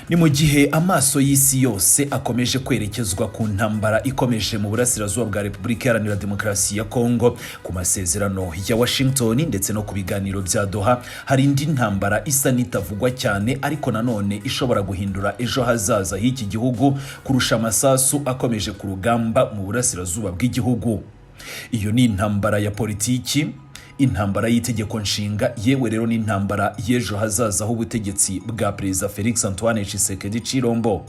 Ni mu gihe amaso y'isi yose akomeje kwerekezwa ku ntambara ikomeje mu burasirazuba bwa Repubulika Iharanira Demokarasi ya Kongo, ku masezerano ya Washington ndetse no ku biganiro bya Doha, hari indi ntambara isa n'itavugwa cyane ariko nanone ishobora guhindura ejo hazaza h'iki gihugu kurusha amasasu akomeje ku rugamba mu burasirazuba bw'igihugu. Iyo ni intambara ya politiki, intambara y'itegeko nshinga, yewe rero ni intambara y'ejo hazaza h'ubutegetsi bwa Perezida Felix Antoine Tshisekedi Tshilombo.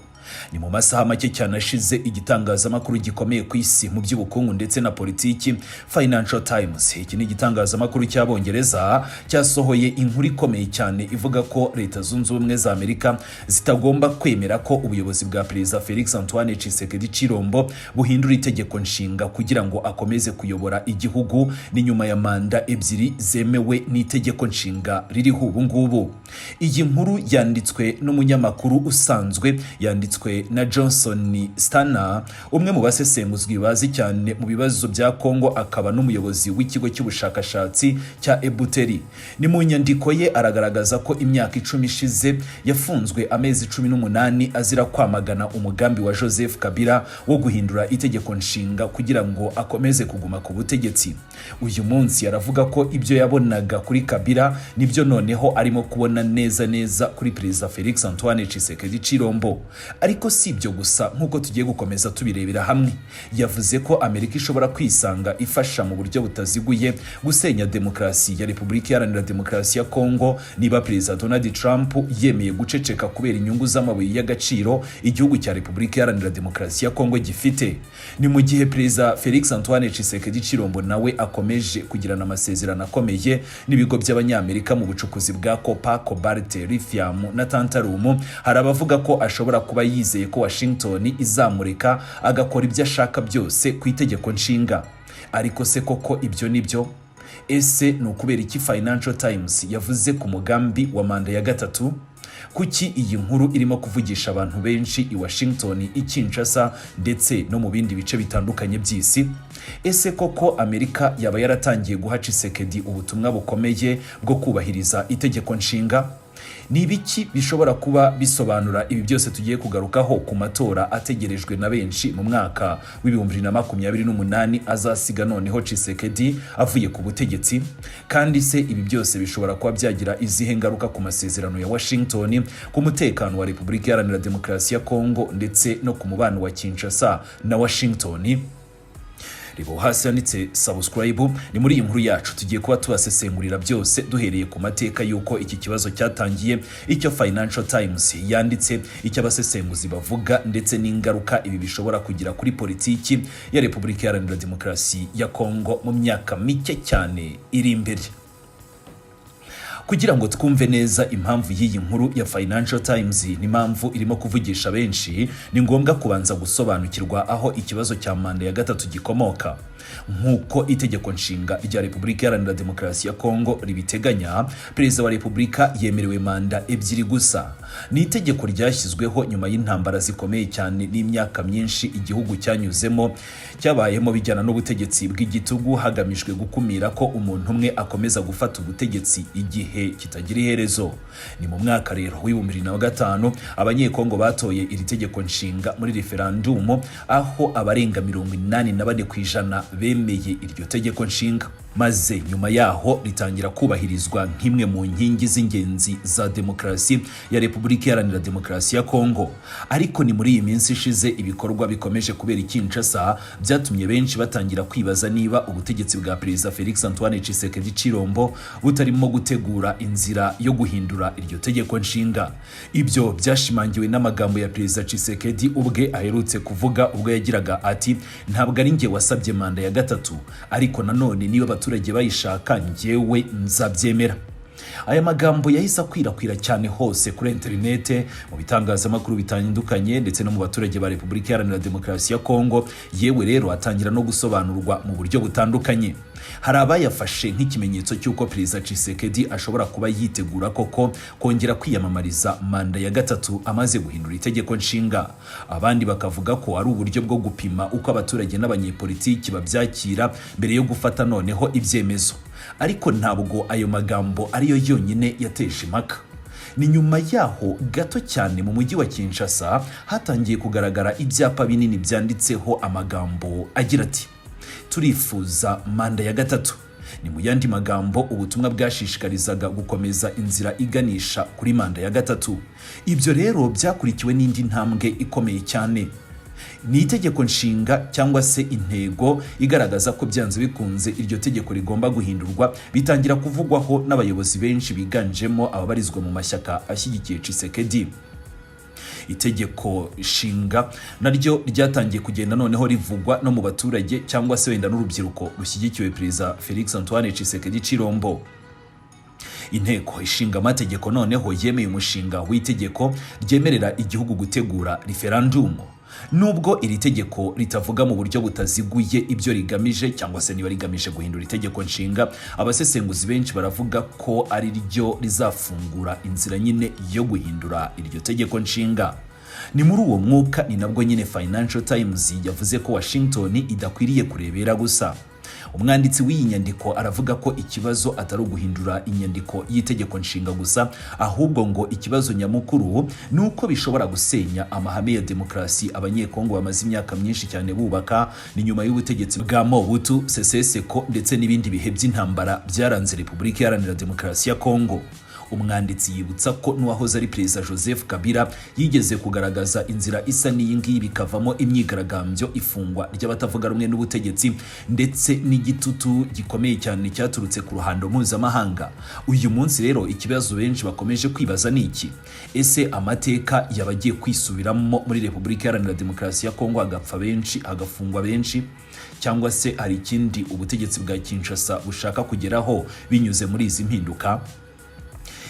Ni mu masaha make cyane ashize igitangazamakuru gikomeye ku isi mu by'ubukungu ndetse na politiki, Financial Times, iki ni igitangazamakuru cy'Abongereza, cyasohoye inkuru ikomeye cyane ivuga ko Leta Zunze Ubumwe za Amerika zitagomba kwemera ko ubuyobozi bwa Perezida Felix Antoine Tshisekedi Tshilombo buhindura itegeko nshinga kugira ngo akomeze kuyobora igihugu ni nyuma ya manda ebyiri zemewe n'itegeko nshinga ririho ubu ngubu. Iyi nkuru yanditswe n'umunyamakuru usanzwe, yanditswe na Johnson Stana, umwe mu basesenguzi bazi cyane mu bibazo bya Kongo, akaba n'umuyobozi w'ikigo cy'ubushakashatsi cya Ebuteri. Ni mu nyandiko ye aragaragaza ko imyaka 10 ishize yafunzwe amezi 18 azira kwamagana umugambi wa Joseph Kabila wo guhindura itegeko nshinga kugira ngo akomeze kuguma ku butegetsi. Uyu munsi aravuga ko ibyo yabonaga kuri Kabila nibyo noneho arimo kubona neza kuri Perezida Felix Antoine Tshisekedi Tshilombo. Ariko si ibyo gusa, nkuko tugiye gukomeza tubirebera hamwe. Yavuze ko Amerika ishobora kwisanga ifasha mu buryo butaziguye gusenya demokrasi ya Repubulika Iharanira Demokarasi ya Kongo niba Perezida Donald Trump yemeye guceceka kubera inyungu z'amabuye y'agaciro igihugu cya Repubulika Iharanira Demokarasi ya Kongo gifite. Ni mu gihe Perezida Felix Antoine Tshisekedi Tshilombo nawe akomeje kugirana amasezerano akomeye n'ibigo by'abanyamerika mu bucukuzi bwa copper, cobalt, lithium na tantalum. Hari abavuga ko ashobora kuba yizeye ko Washington izamureka agakora ibyo ashaka byose ku itegeko nshinga. Ariko se koko ibyo nibyo? Ese ni ukubera iki Financial Times yavuze ku mugambi wa manda ya gatatu? Kuki iyi nkuru irimo kuvugisha abantu benshi i Washington, i Kinshasa ndetse no mu bindi bice bitandukanye by'isi? Ese koko Amerika yaba yaratangiye guha Tshisekedi ubutumwa bukomeye bwo kubahiriza itegeko nshinga? Ni ibiki bishobora kuba bisobanura ibi byose tugiye kugarukaho ku matora ategerejwe na benshi mu mwaka w'2028 azasiga noneho Tshisekedi avuye ku butegetsi? Kandi se ibi byose bishobora kuba byagira izihe ngaruka ku masezerano ya Washington, ku mutekano wa Repubulika Iharanira Demokarasi ya Kongo ndetse no ku mubano wa Kinshasa na Washington? Ribo hasi yanditse subscribe. Ni muri iyi nkuru yacu tugiye kuba tubasesengurira byose duhereye ku mateka y'uko iki kibazo cyatangiye, icyo Financial Times yanditse, icyo abasesenguzi bavuga ndetse n'ingaruka ibi bishobora kugira kuri politiki ya Repubulika Iharanira Demokarasi ya Kongo mu myaka mike cyane iri imbere. Kugira ngo twumve neza impamvu y'iyi nkuru ya Financial Times n'impamvu irimo kuvugisha benshi, ni ngombwa kubanza gusobanukirwa aho ikibazo cya manda ya gatatu gikomoka. Nkuko itegeko nshinga rya Repubulika Iharanira Demokarasi ya Kongo ribiteganya, Perezida wa Repubulika yemerewe manda ebyiri gusa. Ni itegeko ryashyizweho nyuma y'intambara zikomeye cyane n'imyaka myinshi igihugu cyanyuzemo, cyabayemo bijyana n'ubutegetsi bw'igitugu hagamijwe gukumira ko umuntu umwe akomeza gufata ubutegetsi igihe kitagira iherezo. Ni mu mwaka rero w'2005 abanyekongo batoye iri tegeko nshinga muri referendum, aho abarenga 84% bemeye iryo tegeko nshinga. Maze nyuma yaho ritangira kubahirizwa nk'imwe mu nkingi z'ingenzi za demokrasi ya Repubulika Iharanira Demokarasi ya Kongo. Ariko ni muri iyi minsi ishize ibikorwa bikomeje kubera Kinshasa byatumye benshi batangira kwibaza niba ubutegetsi bwa Perezida Felix Antoine Tshisekedi Tshilombo butarimo gutegura inzira yo guhindura iryo tegeko nshinga. Ibyo byashimangiwe n'amagambo ya Perezida Tshisekedi ubwe aherutse kuvuga ubwo yagiraga ati, ntabwo ari njye wasabye manda ya gatatu, ariko nanone niba abaturage bayishaka njyewe nzabyemera. Aya magambo yahise akwirakwira cyane hose kuri interinete, mu bitangazamakuru bitandukanye ndetse no mu baturage ba Repubulika Iharanira Demokarasi ya Kongo, yewe rero atangira no gusobanurwa mu buryo butandukanye. Hari abayafashe nk'ikimenyetso cy'uko Perezida Tshisekedi ashobora kuba yitegura koko kongera kwiyamamariza manda ya gatatu amaze guhindura itegeko nshinga. Abandi bakavuga ko ari uburyo bwo gupima uko abaturage n'abanyepolitiki babyakira mbere yo gufata noneho ibyemezo. Ariko ntabwo ayo magambo ariyo yonyine yateje impaka. Ni nyuma yaho gato cyane mu mujyi wa Kinshasa hatangiye kugaragara ibyapa binini byanditseho amagambo agira ati turifuza manda ya gatatu. Ni mu yandi magambo ubutumwa bwashishikarizaga gukomeza inzira iganisha kuri manda ya gatatu. Ibyo rero byakurikiwe n'indi ntambwe ikomeye cyane. Ni itegeko nshinga cyangwa se intego igaragaza ko byanze bikunze iryo tegeko rigomba guhindurwa, bitangira kuvugwaho n'abayobozi benshi biganjemo ababarizwa mu mashyaka ashyigikiye Tshisekedi. Itegeko nshinga naryo ryatangiye kugenda noneho rivugwa no mu baturage cyangwa se wenda n'urubyiruko rushyigikiwe Perezida Felix Antoine Tshisekedi Chilombo. Inteko ishinga amategeko noneho yemeye umushinga w'itegeko ryemerera igihugu gutegura referendum. Nubwo iri tegeko ritavuga mu buryo butaziguye ibyo rigamije cyangwa se niba rigamije guhindura itegeko nshinga, abasesenguzi benshi baravuga ko ari ryo rizafungura inzira nyine yo guhindura iryo tegeko nshinga. Ni muri uwo mwuka ni nabwo nyine Financial Times yavuze ko Washington idakwiriye kurebera gusa. Umwanditsi w'iyi nyandiko aravuga ko ikibazo atari uguhindura inyandiko y'itegeko nshinga gusa, ahubwo ngo ikibazo nyamukuru ni uko bishobora gusenya amahame ya demokarasi abanyekongo bamaze imyaka myinshi cyane bubaka, ni nyuma y'ubutegetsi bwa Mobutu Sese Seko ndetse n'ibindi bihe by'intambara byaranze Repubulika Iharanira Demokarasi ya Kongo. Umwanditsi yibutsa ko n'uwahoze ari Perezida Joseph Kabila yigeze kugaragaza inzira isa n'iyi ngiyi bikavamo imyigaragambyo, ifungwa ry'abatavuga rumwe n'ubutegetsi ndetse n'igitutu gikomeye cyane cyaturutse ku ruhando mpuzamahanga. Uyu munsi rero ikibazo benshi bakomeje kwibaza ni iki: ese amateka yabagiye kwisubiramo muri Repubulika Iharanira Demokarasi ya Kongo, hagapfa benshi, hagafungwa benshi, cyangwa se hari ikindi ubutegetsi bwa Kinshasa bushaka kugeraho binyuze muri izi mpinduka?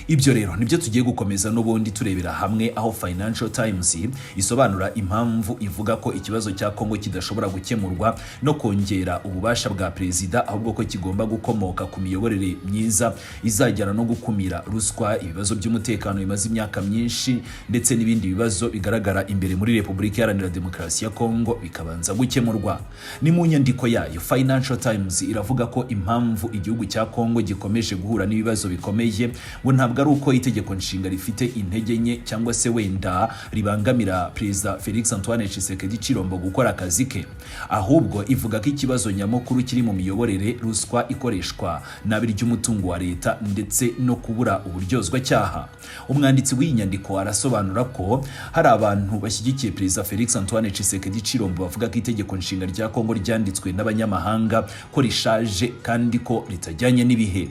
Ibyo rero nibyo tugiye gukomeza n'ubundi turebera hamwe, aho Financial Times isobanura impamvu ivuga ko ikibazo cya Kongo kidashobora gukemurwa no kongera ububasha bwa perezida, ahubwo ko kigomba gukomoka ku miyoborere myiza izajyana no gukumira ruswa, ibibazo by'umutekano bimaze imyaka myinshi ndetse n'ibindi bibazo bigaragara imbere muri Repubulika Iharanira Demokarasi ya Kongo bikabanza gukemurwa. Ni mu nyandiko yayo Financial Times iravuga ko impamvu igihugu cya Kongo gikomeje guhura n'ibibazo bikomeye ngo ntabwo ari uko itegeko nshinga rifite intege nke cyangwa se wenda ribangamira Perezida Felix Antoine Tshisekedi Chilombo gukora akazi ke, ahubwo ivuga ko ikibazo nyamukuru kiri mu miyoborere, ruswa, ikoreshwa nabi ry'umutungo wa leta ndetse no kubura uburyozwa cyaha. Umwanditsi w'iyi nyandiko arasobanura ko hari abantu bashyigikiye Perezida Felix Antoine Tshisekedi Chilombo bavuga ko itegeko nshinga rya Kongo ryanditswe n'abanyamahanga, ko rishaje kandi ko ritajyanye n'ibihe.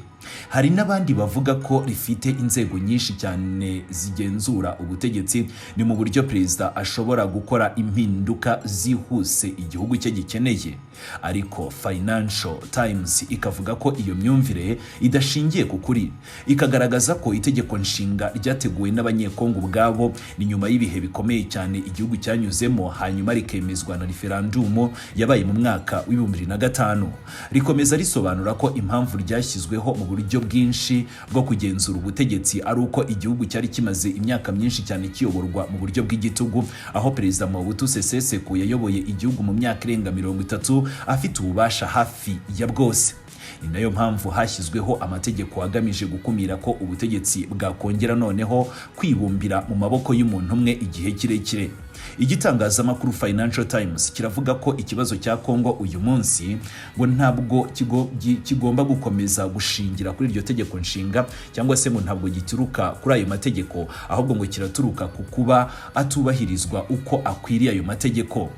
Hari n'abandi bavuga ko rifite inzego nyinshi cyane zigenzura ubutegetsi, ni mu buryo perezida ashobora gukora impinduka zihuse igihugu cye gikeneye. Ariko Financial Times ikavuga ko iyo myumvire idashingiye ku kuri, ikagaragaza ko itegeko nshinga ryateguwe n'abanyekongo ubwabo, ni nyuma y'ibihe bikomeye cyane igihugu cyanyuzemo, hanyuma rikemezwa na referendum yabaye mu mwaka wa 2005. Rikomeza risobanura ko impamvu ryashyizweho mu buryo bwinshi bwo kugenzura ubutegetsi ari uko igihugu cyari kimaze imyaka myinshi cyane kiyoborwa mu buryo bw'igitugu, aho Perezida Mobutu Sese Seko yayoboye igihugu mu myaka irenga 30 afite ububasha hafi ya bwose. Ni nayo mpamvu hashyizweho amategeko agamije gukumira ko ubutegetsi bwakongera noneho kwibumbira mu maboko y'umuntu umwe igihe kirekire. Igitangazamakuru Financial Times kiravuga ko ikibazo cya Kongo uyu munsi ngo ntabwo kigomba gukomeza gushingira kuri iryo tegeko nshinga, cyangwa se ngo ntabwo gituruka kuri ayo mategeko, ahubwo ngo kiraturuka ku kuba atubahirizwa uko akwiriye ayo mategeko.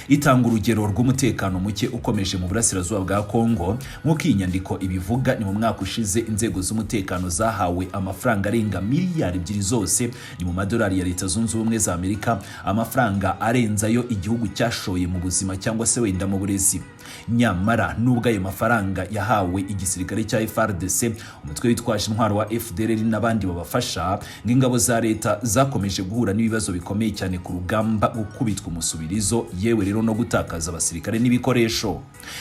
Itanga urugero rw'umutekano muke ukomeje mu burasirazuba bwa Kongo. Nk'uko iyi nyandiko ibivuga, ni mu mwaka ushize inzego z'umutekano zahawe amafaranga arenga miliyari 2 zose, ni mu madolari ya Leta Zunze Ubumwe za Amerika, amafaranga arenzayo igihugu cyashoye mu buzima cyangwa se wenda mu burezi. Nyamara nubwo ayo mafaranga yahawe igisirikare cya FARDC, umutwe witwaje intwaro wa FDLR n'abandi babafasha, ng'ingabo za leta zakomeje guhura n'ibibazo bikomeye cyane ku rugamba, gukubitwa umusubirizo, yewe rero no gutakaza abasirikare n'ibikoresho.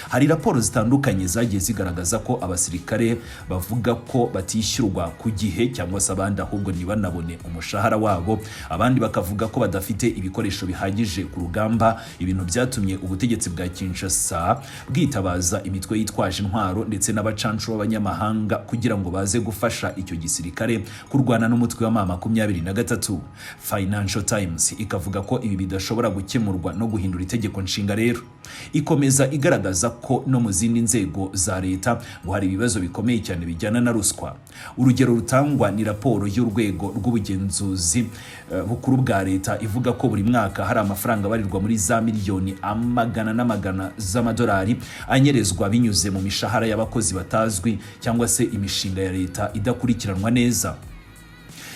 Hari raporo zitandukanye zagiye zigaragaza ko abasirikare bavuga ko batishyurwa ku gihe, cyangwa se abandi ahubwo ntibanabone umushahara wabo, abandi bakavuga ko badafite ibikoresho bihagije ku rugamba, ibintu byatumye ubutegetsi bwa Kinshasa bukaba bwitabaza imitwe yitwaje intwaro ndetse n'abacancuro b'abanyamahanga kugira ngo baze gufasha icyo gisirikare kurwana n'umutwe wa M23. Financial Times ikavuga ko ibi bidashobora gukemurwa no guhindura itegeko nshinga. Rero ikomeza igaragaza ko no mu zindi nzego za leta ngo hari ibibazo bikomeye cyane bijyana na ruswa. Urugero rutangwa ni raporo y'urwego rw'ubugenzuzi bukuru bwa leta ivuga ko buri mwaka hari amafaranga barirwa muri za miliyoni amagana n'amagana z'amadolari anyerezwa binyuze mu mishahara y'abakozi batazwi cyangwa se imishinga ya leta idakurikiranwa neza.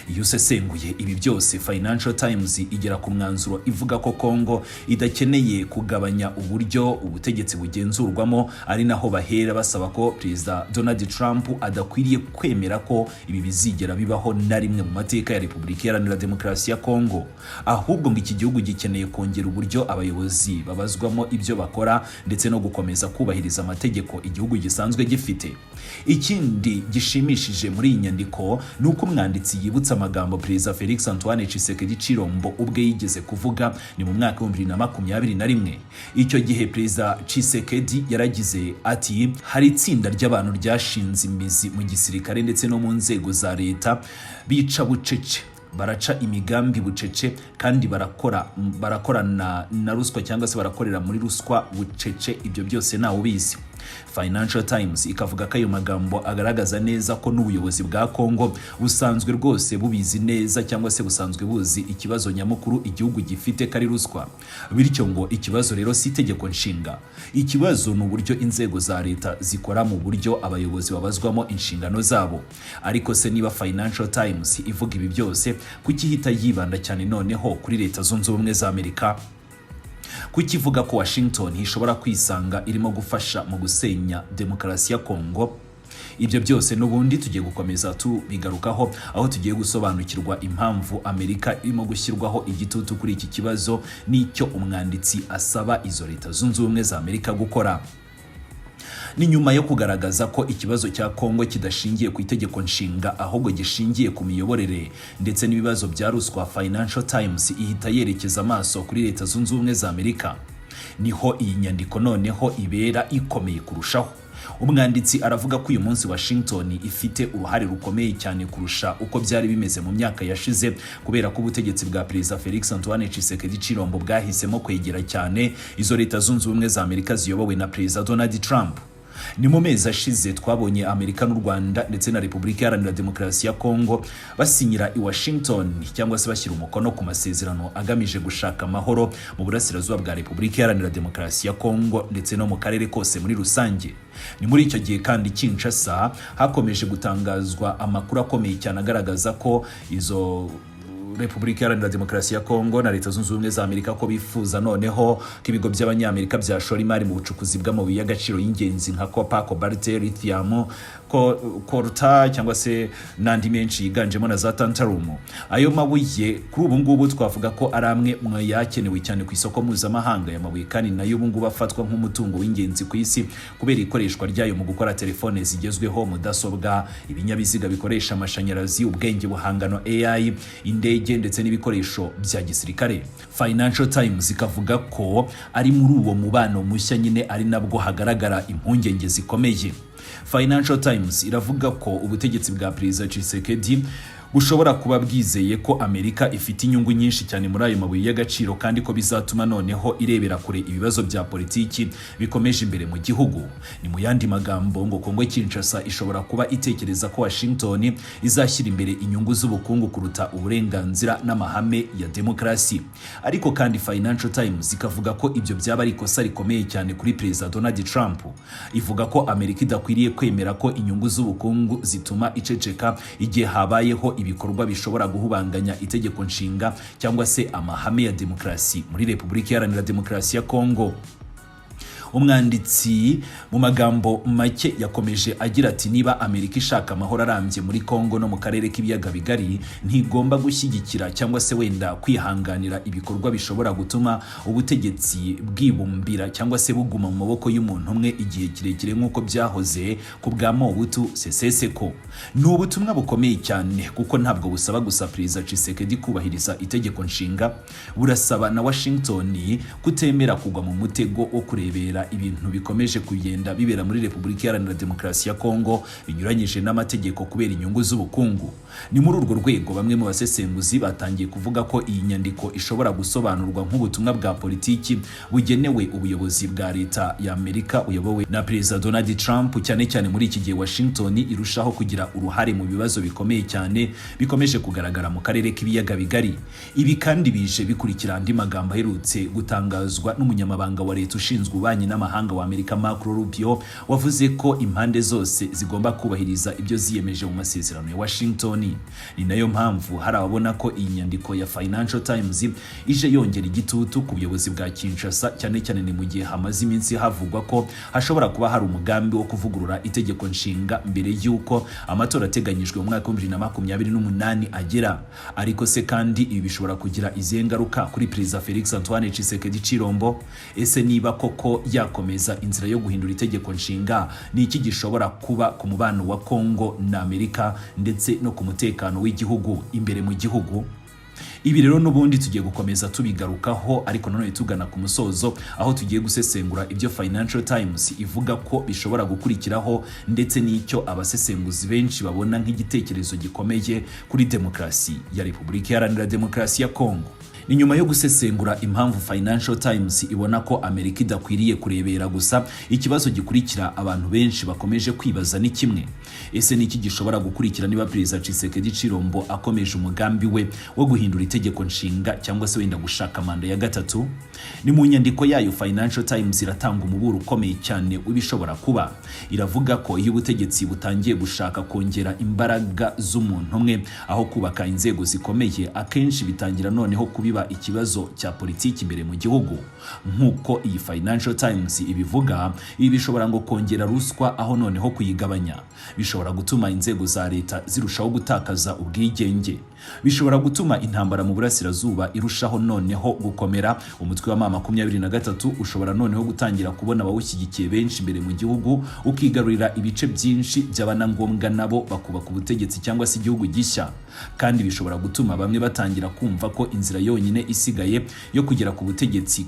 Iyo usesenguye ibi byose, Financial Times igera ku mwanzuro ivuga ko Kongo idakeneye kugabanya uburyo ubutegetsi bugenzurwamo, ari naho bahera basaba ko Perezida Donald Trump adakwiriye kwemera ko ibi bizigera bibaho na rimwe mu mateka ya Repubulika Iharanira Demokarasi ya Kongo. Ahubwo ngo iki gihugu gikeneye kongera uburyo abayobozi babazwamo ibyo bakora ndetse no gukomeza kubahiriza amategeko igihugu gisanzwe gifite. Ikindi gishimishije muri iyi nyandiko ni uko umwanditsi yibutsa amagambo Perezida Felix Antoine Tshisekedi Chilombo ubwe yigeze kuvuga ni mu mwaka wa 2021. Icyo gihe Perezida Tshisekedi yaragize ati hari itsinda ry'abantu ryashinze imizi mu gisirikare ndetse no mu nzego za leta, bica bucece, baraca imigambi bucece kandi barakorana na ruswa cyangwa se barakorera muri ruswa bucece. Ibyo byose nawe ubizi. Financial Times ikavuga ko ayo magambo agaragaza neza ko n'ubuyobozi bwa Kongo busanzwe rwose bubizi neza cyangwa se busanzwe buzi ikibazo nyamukuru igihugu gifite kari ruswa. Bityo ngo ikibazo rero si itegeko nshinga, ikibazo ni uburyo inzego za leta zikora mu buryo abayobozi babazwamo inshingano zabo. Ariko se niba Financial Times ivuga ibi byose, kuki hita yibanda cyane noneho kuri Leta Zunze Ubumwe za Amerika? Kukivuga ko Washington ishobora kwisanga irimo gufasha mu gusenya demokarasi ya Kongo? Ibyo byose n'ubundi tugiye gukomeza tubigarukaho, aho tugiye gusobanukirwa impamvu Amerika irimo gushyirwaho igitutu kuri iki kibazo n'icyo umwanditsi asaba izo Leta Zunze Ubumwe za Amerika gukora. Ni nyuma yo kugaragaza ko ikibazo cya Kongo kidashingiye ku itegeko nshinga ahubwo gishingiye ku miyoborere ndetse n'ibibazo bya ruswa, Financial Times ihita yerekeza amaso kuri Leta Zunze Ubumwe za Amerika. Niho iyi nyandiko noneho ibera ikomeye kurushaho. Umwanditsi aravuga ko uyu munsi Washington ifite uruhare rukomeye cyane kurusha uko byari bimeze mu myaka yashize, kubera ko ubutegetsi bwa Perezida Felix Antoine Tshisekedi Chilombo bwahisemo kwegera cyane izo Leta Zunze Ubumwe za Amerika ziyobowe na Perezida Donald Trump. Ni mu mezi ashize twabonye Amerika n'u Rwanda ndetse na Repubulika Iharanira Demokarasi ya Kongo basinyira i Washington cyangwa se bashyira umukono ku masezerano agamije gushaka amahoro mu burasirazuba bwa Repubulika Iharanira Demokarasi ya Kongo ndetse no mu karere kose muri rusange. Ni muri icyo gihe kandi Kinshasa hakomeje gutangazwa amakuru akomeye cyane agaragaza ko izo Repubulika Iharanira Demokarasi ya Kongo na Leta Zunze Ubumwe za Amerika ko bifuza noneho ko ibigo by'abanyamerika byashora imari mu bucukuzi bw'amabuye y'agaciro y'ingenzi nka copper, cobalt, lithium, coltan cyangwa se n'andi menshi yiganjemo na za tantalum. Ayo mabuye kuri ubu ngubu twavuga ko ari amwe mu yakenewe cyane ku isoko mpuzamahanga y'amabuye, kandi nayo ubu ngubu afatwa nk'umutungo w'ingenzi ku isi kubera ikoreshwa ryayo mu gukora telefone zigezweho, mudasobwa, ibinyabiziga bikoresha amashanyarazi, ubwenge buhangano AI, indege ndetse n'ibikoresho bya gisirikare. Financial Times ikavuga ko ari muri uwo mubano mushya nyine ari nabwo hagaragara impungenge zikomeye. Financial Times iravuga ko ubutegetsi bwa Perezida Tshisekedi bushobora kuba bwizeye ko Amerika ifite inyungu nyinshi cyane muri ayo mabuye y'agaciro, kandi ko bizatuma noneho irebera kure ibibazo bya politiki bikomeje imbere mu gihugu. Ni mu yandi magambo ngo Kongo Kinshasa ishobora kuba itekereza ko Washington izashyira imbere inyungu z'ubukungu kuruta uburenganzira n'amahame ya demokarasi. Ariko kandi Financial Times ikavuga ko ibyo byaba ari ikosa rikomeye cyane kuri Perezida Donald Trump. Ivuga ko Amerika idakwiriye kwemera ko inyungu z'ubukungu zituma iceceka igihe habayeho ibikorwa bishobora guhubanganya itegeko nshinga cyangwa se amahame ya demokarasi muri Repubulika Iharanira Demokarasi ya Kongo. Umwanditsi mu magambo make yakomeje agira ati niba Amerika ishaka amahoro arambye muri Kongo no mu karere k'ibiyaga bigari, ntigomba gushyigikira cyangwa se wenda kwihanganira ibikorwa bishobora gutuma ubutegetsi bwibumbira cyangwa se buguma mu maboko y'umuntu umwe igihe kirekire nk'uko byahoze ku bwa Mobutu Sese Seko. Ni ubutumwa bukomeye cyane kuko ntabwo busaba gusa Perezida Tshisekedi kubahiriza itegeko nshinga, burasaba na Washington kutemera kugwa mu mutego wo kurebera kubera ibintu bikomeje kugenda bibera muri Repubulika Iharanira Demokarasi ya Kongo binyuranyije n'amategeko kubera inyungu z'ubukungu. Ni muri urwo rwego bamwe mu basesenguzi batangiye kuvuga ko iyi nyandiko ishobora gusobanurwa nk'ubutumwa bwa politiki bugenewe ubuyobozi bwa leta ya Amerika uyobowe na Perezida Donald Trump, cyane cyane muri iki gihe Washington irushaho kugira uruhare mu bibazo bikomeye cyane bikomeje kugaragara mu karere k'ibiyaga bigari. Ibi kandi bije bikurikira andi magambo aherutse gutangazwa n'umunyamabanga wa leta ushinzwe ububanyi n'amahanga wa Amerika Marco Rubio, wavuze ko impande zose zigomba kubahiriza ibyo ziyemeje mu masezerano ya Washington. Ni nayo mpamvu hari ababona ko iyi nyandiko ya Financial Times ije yongera igitutu ku buyobozi bwa Kinshasa, cyane cyane ni mu gihe hamaze iminsi havugwa ko hashobora kuba hari umugambi wo kuvugurura itegeko nshinga mbere y'uko amatora ateganyijwe mu mwaka wa 2028 agera. Ariko se kandi ibi bishobora kugira izihe ngaruka kuri Perezida Felix Antoine Tshisekedi Tshilombo? Ese niba koko yakomeza inzira yo guhindura itegeko nshinga, ni iki gishobora kuba ku mubano wa Kongo na Amerika ndetse no ku mutekano w'igihugu imbere mu gihugu? Ibi rero n'ubundi tugiye gukomeza tubigarukaho, ariko nanone tugana ku musozo aho tugiye gusesengura ibyo Financial Times ivuga ko bishobora gukurikiraho ndetse n'icyo abasesenguzi benshi babona nk'igitekerezo gikomeye kuri demokarasi ya Repubulika Iharanira Demokarasi ya Kongo. Ni nyuma yo gusesengura impamvu Financial Times ibona ko Amerika idakwiriye kurebera gusa, ikibazo gikurikira abantu benshi bakomeje kwibaza ni kimwe: ese niki gishobora gukurikira niba Perezida Tshisekedi Tshilombo akomeje umugambi we wo guhindura itegeko nshinga cyangwa se wenda gushaka manda ya gatatu? Ni mu nyandiko yayo Financial Times iratanga umuburo ukomeye cyane w'ibishobora kuba. Iravuga ko iyo ubutegetsi butangiye gushaka kongera imbaraga z'umuntu umwe aho kubaka inzego zikomeye, akenshi bitangira noneho kubiba ikibazo cya politiki imbere mu gihugu. Nk'uko iyi Financial Times ibivuga, ibi bishobora ngo kongera ruswa aho noneho kuyigabanya. Bishobora gutuma inzego za leta zirushaho gutakaza ubwigenge. Bishobora gutuma intambara mu burasirazuba irushaho noneho gukomera. Umutwe wa M23 ushobora noneho gutangira kubona abawushyigikiye benshi imbere mu gihugu, ukigarurira ibice byinshi by'abana ngombwa nabo bakubaka ubutegetsi cyangwa se igihugu gishya. Kandi bishobora gutuma bamwe batangira kumva ko inzira yonyine isigaye yo kugera ku butegetsi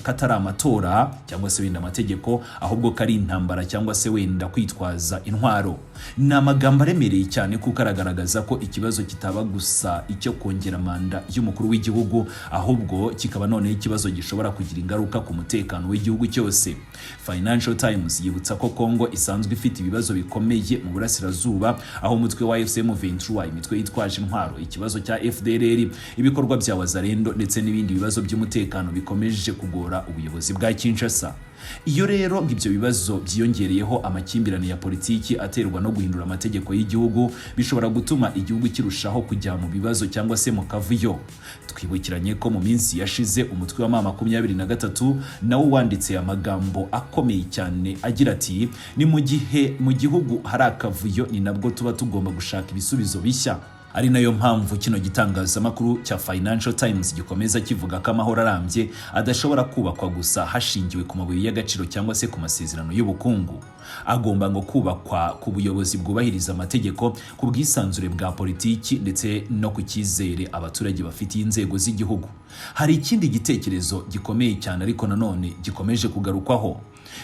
katari amatora cyangwa se wenda amategeko, ahubwo kari intambara cyangwa se wenda kwitwaza intwaro. Ni amagambo aremereye cyane kuko aragaragaza ko ikibazo kitaba gusa icyo kongera manda y'umukuru w'igihugu, ahubwo kikaba noneho ikibazo gishobora kugira ingaruka ku mutekano w'igihugu cyose. Financial Times yibutsa ko Kongo isanzwe ifite ibibazo bikomeye mu burasirazuba, aho umutwe wa FCM23, imitwe yitwaje intwaro, ikibazo cya FDLR, ibikorwa bya Wazalendo ndetse n'ibindi bibazo by'umutekano bikomeje kugora ubuyobozi bwa Kinshasa. Iyo rero ngibyo bibazo byiyongereyeho amakimbirane ya politiki aterwa no guhindura amategeko y'igihugu, bishobora gutuma igihugu kirushaho kujya mu bibazo cyangwa se mu kavuyo. Twibukiranye ko mu minsi yashize umutwe wa M23 nawo wanditse amagambo akomeye cyane agira ati: ni mu gihe mu gihugu hari akavuyo, ni nabwo tuba tugomba gushaka ibisubizo bishya. Ari nayo mpamvu kino gitangazamakuru cya Financial Times gikomeza kivuga ko amahoro arambye adashobora kubakwa gusa hashingiwe ku mabuye y'agaciro cyangwa se ku masezerano y'ubukungu. Agomba ngo kubakwa ku buyobozi bwubahiriza amategeko, ku bwisanzure bwa politiki ndetse no ku cyizere abaturage bafitiye inzego z'igihugu. Hari ikindi gitekerezo gikomeye cyane ariko nanone gikomeje kugarukwaho.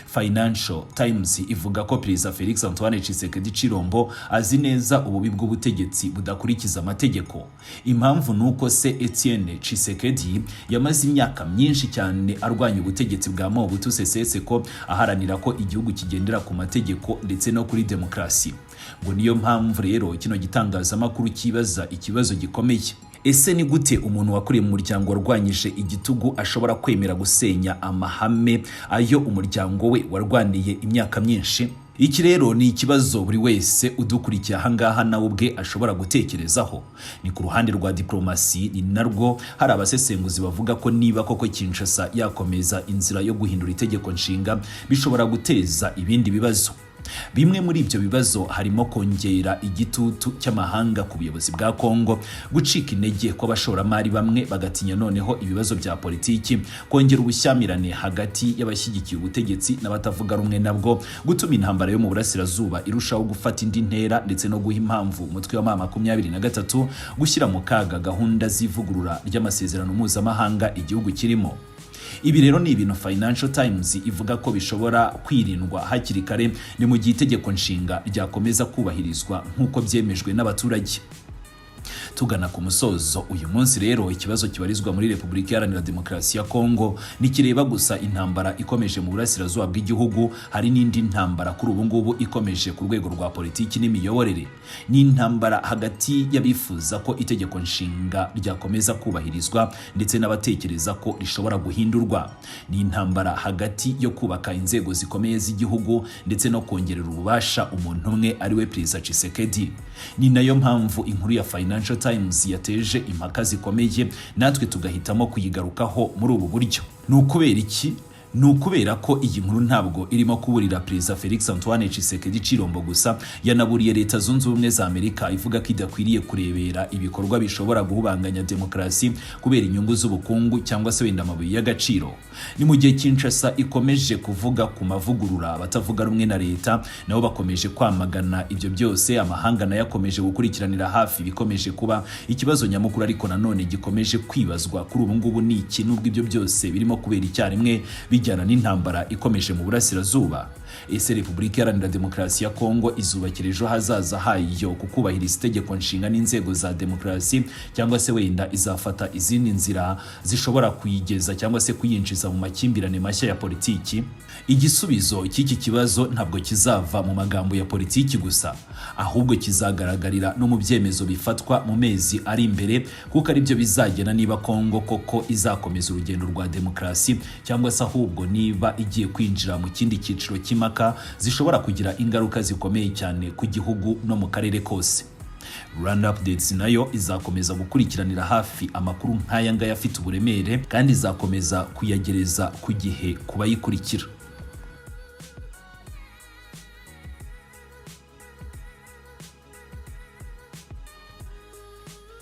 Financial Times ivuga ko Perezida Felix Antoine Tshisekedi Tshilombo azi neza ububi bw'ubutegetsi budakurikiza amategeko. Impamvu nuko se Etienne Tshisekedi yamaze imyaka myinshi cyane arwanya ubutegetsi bwa Mobutu Sese Seko, aharanira ko igihugu kigendera ku mategeko ndetse no kuri demokarasi. Ngo niyo mpamvu rero kino gitangazamakuru kibaza ikibazo gikomeye: ese ni gute umuntu wakuriye mu muryango warwanyije igitugu ashobora kwemera gusenya amahame ayo umuryango we warwaniye imyaka myinshi? Iki rero ni ikibazo buri wese udukurikiye ahangaha nawe ubwe ashobora gutekerezaho. Ni ku ruhande rwa diplomasi, ni narwo hari abasesenguzi bavuga ko niba koko Kinshasa yakomeza inzira yo guhindura itegeko nshinga, bishobora guteza ibindi bibazo. Bimwe muri ibyo bibazo harimo kongera igitutu cy'amahanga ku buyobozi bwa Kongo, gucika intege kw'abashoramari bamwe bagatinya noneho ibibazo bya politiki, kongera ubushyamirane hagati y'abashyigikiye ubutegetsi n'abatavuga rumwe nabwo, gutuma intambara yo mu burasirazuba irushaho gufata indi ntera ndetse no guha impamvu umutwe wa M23 gushyira mu kaga gahunda z'ivugurura ry'amasezerano mpuzamahanga igihugu kirimo. Ibi rero ni ibintu Financial Times ivuga ko bishobora kwirindwa hakiri kare ni mu gihe itegeko nshinga ryakomeza kubahirizwa nk'uko byemejwe n'abaturage. Tugana ku musozo uyu munsi rero ikibazo kibarizwa muri Repubulika Iharanira Demokarasi ya Kongo nikireba gusa intambara ikomeje mu burasirazuba bw'igihugu, hari n'indi ntambara kuri ubu ngubu ikomeje ku rwego rwa politiki n'imiyoborere. Ni intambara hagati y'abifuza ko itegeko nshinga ryakomeza kubahirizwa ndetse n'abatekereza ko rishobora guhindurwa. Ni intambara hagati yo kubaka inzego zikomeye z'igihugu ndetse no kongerera ububasha umuntu umwe ari we Perezida Tshisekedi. Ni nayo mpamvu inkuru ya Financial Times yateje impaka zikomeye, natwe tugahitamo kuyigarukaho muri ubu buryo. Ni ukubera iki? Ni ukubera ko iyi nkuru ntabwo irimo kuburira Perezida Felix Antoine Tshisekedi Chilombo gusa, yanaburiye Leta Zunze Ubumwe za Amerika ivuga ko idakwiriye kurebera ibikorwa bishobora guhubanganya demokarasi kubera inyungu z'ubukungu cyangwa se wenda amabuye y'agaciro. Ni mu gihe Kinshasa ikomeje kuvuga ku mavugurura, abatavuga rumwe na leta nabo bakomeje kwamagana ibyo byose, amahanga nayo yakomeje gukurikiranira hafi bikomeje kuba ikibazo nyamukuru, ariko nanone gikomeje kwibazwa kuri ubu ngubu ni iki, nubwo ibyo byose birimo kubera icyarimwe bijyana n'intambara ikomeje mu burasirazuba. Ese Repubulika Iharanira Demokarasi ya Kongo izubakira ejo hazaza hayo kukubahiriza itegeko nshinga n'inzego za demokarasi, cyangwa se wenda izafata izindi nzira zishobora kuyigeza cyangwa se kuyinjiza mu makimbirane mashya ya politiki? Igisubizo cy'iki kibazo ntabwo kizava mu magambo ya politiki gusa, ahubwo kizagaragarira no mu byemezo bifatwa mu mezi ari imbere, kuko ari byo bizagena niba Kongo koko izakomeza urugendo rwa demokarasi cyangwa se ahubwo niba igiye kwinjira mu kindi cyiciro cy'imaka zishobora kugira ingaruka zikomeye cyane ku gihugu no mu karere kose. Rwanda Updates nayo izakomeza gukurikiranira hafi amakuru nk'aya ngaya afite uburemere, kandi izakomeza kuyagereza ku gihe kubayikurikira.